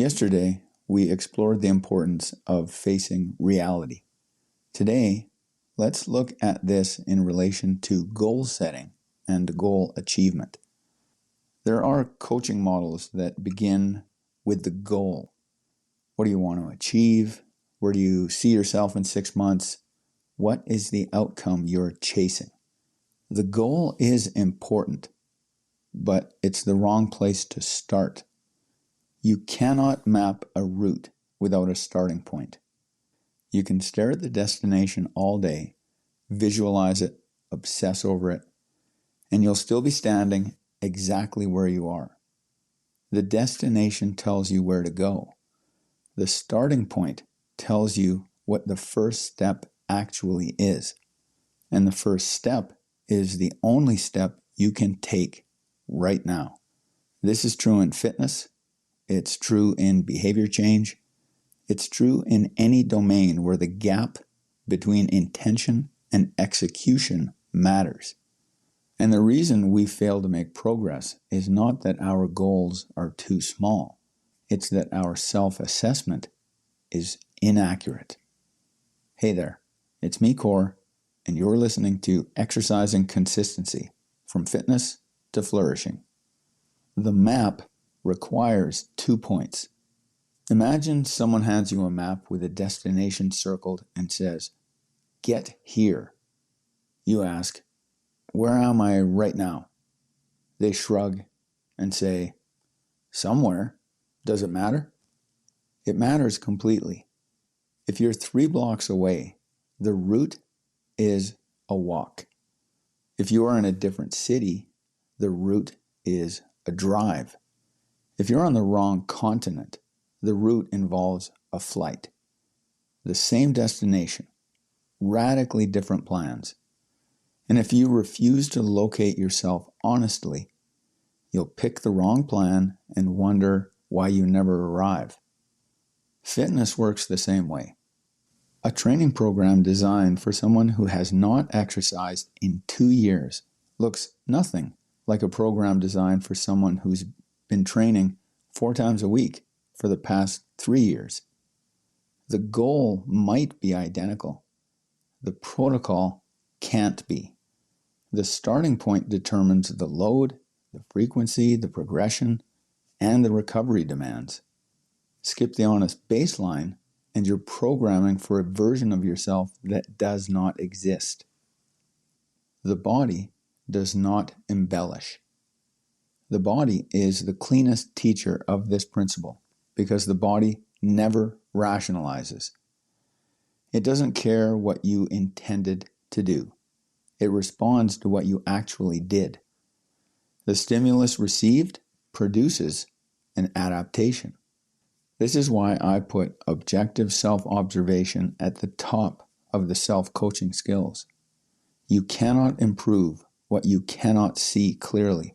Yesterday, we explored the importance of facing reality. Today, let's look at this in relation to goal setting and goal achievement. There are coaching models that begin with the goal. What do you want to achieve? Where do you see yourself in 6 months? What is the outcome you're chasing? The goal is important, but it's the wrong place to start. You cannot map a route without a starting point. You can stare at the destination all day, visualize it, obsess over it, and you'll still be standing exactly where you are. The destination tells you where to go. The starting point tells you what the first step actually is. And the first step is the only step you can take right now. This is true in fitness. It's true in behavior change. It's true in any domain where the gap between intention and execution matters. And the reason we fail to make progress is not that our goals are too small. It's that our self-assessment is inaccurate. Hey there, it's me, Core, and you're listening to Exercising Consistency, from fitness to flourishing. The map requires 2 points. Imagine someone hands you a map with a destination circled and says, "Get here." You ask, "Where am I right now?" They shrug and say, "Somewhere. Does it matter?" It matters completely. If you're 3 blocks away, the route is a walk. If you are in a different city, the route is a drive. If you're on the wrong continent, the route involves a flight. The same destination, radically different plans. And if you refuse to locate yourself honestly, you'll pick the wrong plan and wonder why you never arrive. Fitness works the same way. A training program designed for someone who has not exercised in 2 years looks nothing like a program designed for someone who's been training 4 times a week for the past 3 years. The goal might be identical. The protocol can't be. The starting point determines the load, the frequency, the progression, and the recovery demands. Skip the honest baseline, and you're programming for a version of yourself that does not exist. The body does not embellish. The body is the cleanest teacher of this principle because the body never rationalizes. It doesn't care what you intended to do. It responds to what you actually did. The stimulus received produces an adaptation. This is why I put objective self-observation at the top of the self-coaching skills. You cannot improve what you cannot see clearly,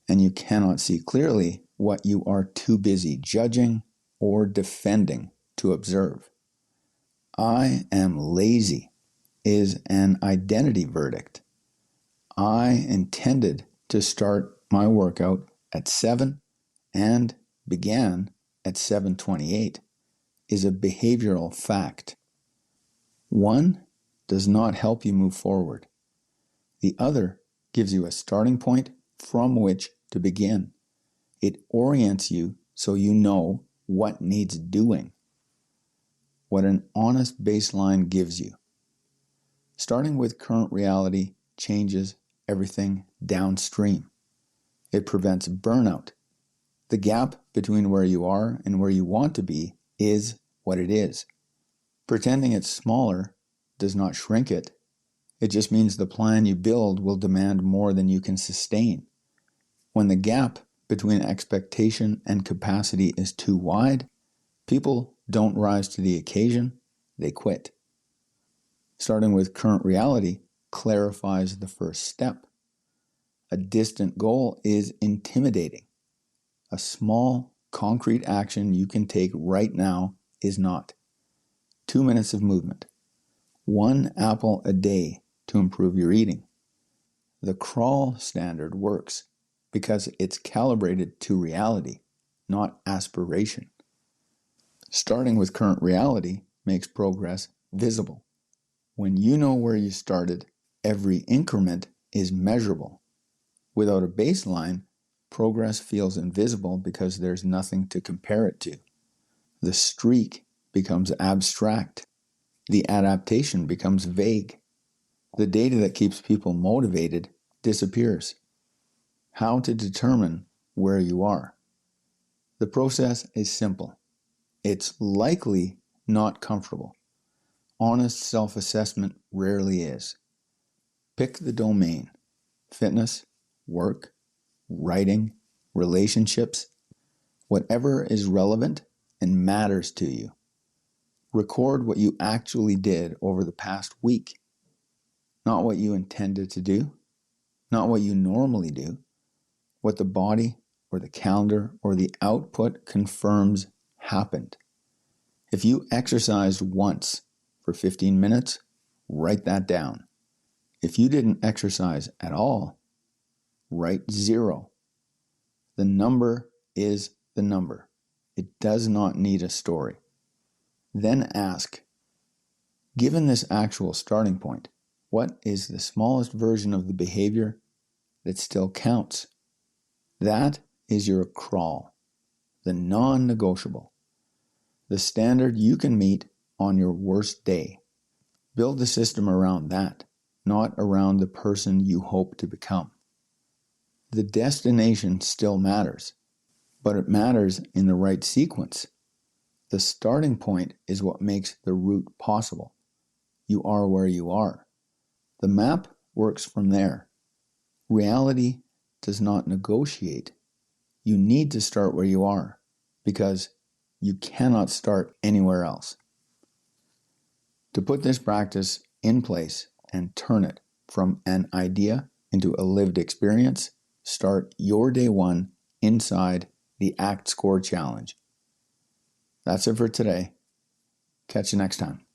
and you cannot see clearly what you are too busy judging or defending to observe. I am lazy is an identity verdict. I intended to start my workout at 7 and began at 7:28 is a behavioral fact. One does not help you move forward. The other gives you a starting point from which to begin. It orients you so you know what needs doing, what an honest baseline gives you. Starting with current reality changes everything downstream. It prevents burnout. The gap between where you are and where you want to be is what it is. Pretending it's smaller does not shrink it. It just means the plan you build will demand more than you can sustain. When the gap between expectation and capacity is too wide, people don't rise to the occasion, they quit. Starting with current reality clarifies the first step. A distant goal is intimidating. A small, concrete action you can take right now is not. 2 minutes of movement. 1 apple a day to improve your eating. The crawl standard works because it's calibrated to reality, not aspiration. Starting with current reality makes progress visible. When you know where you started, every increment is measurable. Without a baseline, progress feels invisible because there's nothing to compare it to. The streak becomes abstract. The adaptation becomes vague. The data that keeps people motivated disappears. How to determine where you are? The process is simple. It's likely not comfortable. Honest self-assessment rarely is. Pick the domain: fitness, work, writing, relationships, whatever is relevant and matters to you. Record what you actually did over the past week. Not what you intended to do, not what you normally do, what the body or the calendar or the output confirms happened. If you exercised once for 15 minutes, write that down. If you didn't exercise at all, write 0. The number is the number. It does not need a story. Then ask, given this actual starting point, what is the smallest version of the behavior that still counts? That is your crawl, the non-negotiable, the standard you can meet on your worst day. Build the system around that, not around the person you hope to become. The destination still matters, but it matters in the right sequence. The starting point is what makes the route possible. You are where you are. The map works from there. Reality does not negotiate. You need to start where you are because you cannot start anywhere else. To put this practice in place and turn it from an idea into a lived experience, start your day one inside the ACT Score Challenge. That's it for today. Catch you next time.